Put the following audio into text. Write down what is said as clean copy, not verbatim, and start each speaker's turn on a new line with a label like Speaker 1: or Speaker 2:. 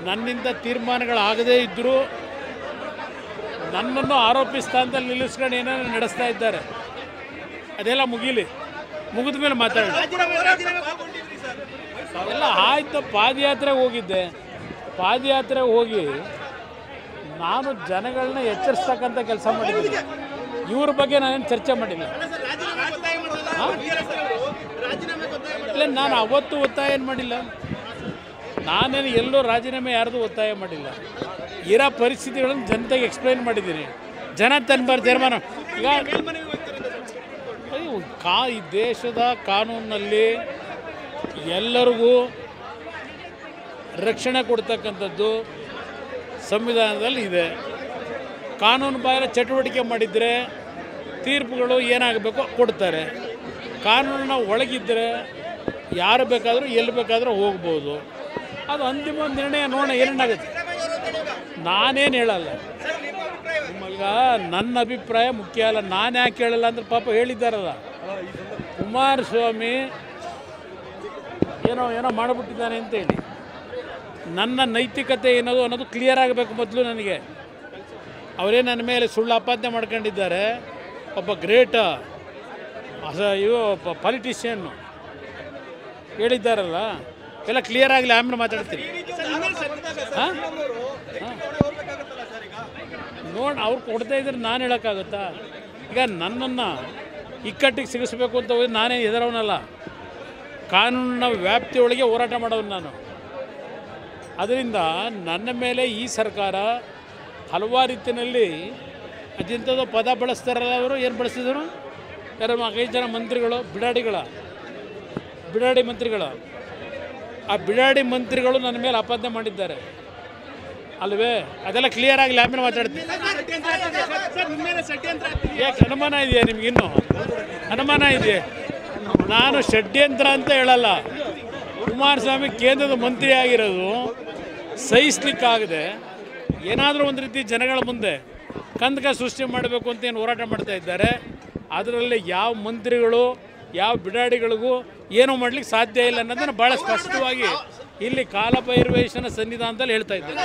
Speaker 1: ನನ್ನಿಂದ ತೀರ್ಮಾನಗಳಾಗದೇ ಇದ್ದರೂ ನನ್ನನ್ನು ಆರೋಪಿ ಸ್ಥಾನದಲ್ಲಿ ನಿಲ್ಲಿಸ್ಕೊಂಡು ಏನೇನು ನಡೆಸ್ತಾ ಇದ್ದಾರೆ. ಅದೆಲ್ಲ ಮುಗೀಲಿ, ಮುಗಿದ ಮೇಲೆ ಮಾತಾಡೋಣ. ಎಲ್ಲ ಆಯ್ತು. ಪಾದಯಾತ್ರೆಗೆ ಹೋಗಿದ್ದೆ. ಪಾದಯಾತ್ರೆಗೆ ಹೋಗಿ ನಾನು ಜನಗಳನ್ನ ಎಚ್ಚರಿಸ್ತಕ್ಕಂಥ ಕೆಲಸ ಮಾಡಿದ್ದೀನಿ. ಇವ್ರ ಬಗ್ಗೆ ನಾನೇನು ಚರ್ಚೆ ಮಾಡಿಲ್ಲ. ಇಲ್ಲ, ನಾನು ಅವತ್ತು ಒತ್ತಾಯ ಏನು ಮಾಡಿಲ್ಲ. ನಾನೇನು ಎಲ್ಲೂ ರಾಜೀನಾಮೆ ಯಾರ್ದು ಒತ್ತಾಯ ಮಾಡಿಲ್ಲ. ಇರೋ ಪರಿಸ್ಥಿತಿಗಳನ್ನು ಜನತೆಗೆ ಎಕ್ಸ್ಪ್ಲೈನ್ ಮಾಡಿದ್ದೀನಿ. ಜನ ತನ್ಬಾರ್ದು ತೀರ್ಮಾನ. ಈಗ ಈ ದೇಶದ ಕಾನೂನಿನಲ್ಲಿ ಎಲ್ಲರಿಗೂ ರಕ್ಷಣೆ ಕೊಡ್ತಕ್ಕಂಥದ್ದು ಸಂವಿಧಾನದಲ್ಲಿ ಇದೆ. ಕಾನೂನು ಬಾಹಿರ ಚಟುವಟಿಕೆ ಮಾಡಿದರೆ ತೀರ್ಪುಗಳು ಏನಾಗಬೇಕೋ ಕೊಡ್ತಾರೆ. ಕಾನೂನಿನ ಒಳಗಿದ್ದರೆ ಯಾರು ಬೇಕಾದರೂ ಎಲ್ಲಿ ಬೇಕಾದರೂ ಹೋಗ್ಬೋದು. ಅದು ಅಂತಿಮ ನಿರ್ಣಯ. ನೋಡೋಣ ಏನೇನಾಗುತ್ತೆ. ನಾನೇನು ಹೇಳಲ್ಲ. ಈಗ ನನ್ನ ಅಭಿಪ್ರಾಯ ಮುಖ್ಯ ಅಲ್ಲ. ನಾನು ಯಾಕೆ ಹೇಳಲ್ಲ ಅಂದ್ರೆ ಪಾಪ ಹೇಳಿದ್ದಾರಲ್ಲ, ಕುಮಾರಸ್ವಾಮಿ ಏನೋ ಮಾಡಿಬಿಟ್ಟಿದ್ದಾನೆ ಅಂತೇಳಿ. ನನ್ನ ನೈತಿಕತೆ ಏನದು ಅನ್ನೋದು ಕ್ಲಿಯರ್ ಆಗಬೇಕು ಮೊದಲು ನನಗೆ. ಅವರೇ ನನ್ನ ಮೇಲೆ ಸುಳ್ಳು ಆಪಾದನೆ ಮಾಡ್ಕೊಂಡಿದ್ದಾರೆ. ಒಬ್ಬ ಗ್ರೇಟ್ ಪಾಲಿಟಿಷಿಯನ್ನು ಹೇಳಿದ್ದಾರಲ್ಲ, ಎಲ್ಲ ಕ್ಲಿಯರ್ ಆಗಲಿ, ಆಮೇಲೆ ಮಾತಾಡ್ತೀನಿ. ಹಾಂ ನೋಡಿ, ಅವ್ರು ಕೊಡ್ತಾ ಇದ್ರೆ ನಾನು ಹೇಳೋಕ್ಕಾಗುತ್ತಾ? ಈಗ ನನ್ನನ್ನು ಇಕ್ಕಟ್ಟಿಗೆ ಸಿಗಿಸ್ಬೇಕು ಅಂತ ಹೋಗಿ ನಾನೇ ಹೆದರವನಲ್ಲ. ಕಾನೂನಿನ ವ್ಯಾಪ್ತಿಯೊಳಗೆ ಹೋರಾಟ ಮಾಡೋನು ನಾನು. ಅದರಿಂದ ನನ್ನ ಮೇಲೆ ಈ ಸರ್ಕಾರ ಹಲವಾರು ರೀತಿಯಲ್ಲಿ ಅದೆಂಥದ್ದು ಪದ ಬಳಸ್ತಾರಲ್ಲ. ಅವರು ಏನು ಬಳಸಿದರು? ಯಾರು 5 ಜನ ಮಂತ್ರಿಗಳು, ಬಿಡಾಡಿ ಮಂತ್ರಿಗಳು. ಆ ಬಿಡಾಡಿ ಮಂತ್ರಿಗಳು ನನ್ನ ಮೇಲೆ ಆಪಾದನೆ ಮಾಡಿದ್ದಾರೆ ಅಲ್ವೇ? ಅದೆಲ್ಲ ಕ್ಲಿಯರ್ ಆಗಲಿ, ಆಮೇಲೆ ಮಾತಾಡ್ತೀನಿ. ಯಾಕೆ ಅನುಮಾನ ಇದೆಯಾ ನಿಮಗಿನ್ನೂ? ಅನುಮಾನ ಇದೆಯೇ? ನಾನು ಷಡ್ಯಂತ್ರ ಅಂತ ಹೇಳಲ್ಲ. ಕುಮಾರಸ್ವಾಮಿ ಕೇಂದ್ರದ ಮಂತ್ರಿ ಆಗಿರೋದು ಸಹಿಸ್ಲಿಕ್ಕಾಗದೆ ಏನಾದರೂ ಒಂದು ರೀತಿ ಜನಗಳ ಮುಂದೆ ಕಂದಕ ಸೃಷ್ಟಿ ಮಾಡಬೇಕು ಅಂತ ಏನು ಹೋರಾಟ ಮಾಡ್ತಾ ಇದ್ದಾರೆ. ಅದರಲ್ಲಿ ಯಾವ ಮಂತ್ರಿಗಳು ಯಾವ ಬಿಡಾಡಿಗಳಿಗೂ ಏನೂ ಮಾಡಲಿಕ್ಕೆ ಸಾಧ್ಯ ಇಲ್ಲ ಅನ್ನೋದನ್ನು ಭಾಳ ಸ್ಪಷ್ಟವಾಗಿ ಇಲ್ಲಿ ಕಾಲಭೈರವೇಶ್ವರನ ಸನ್ನಿಧಾನದಲ್ಲಿ ಹೇಳ್ತಾ ಇದ್ದಾರೆ.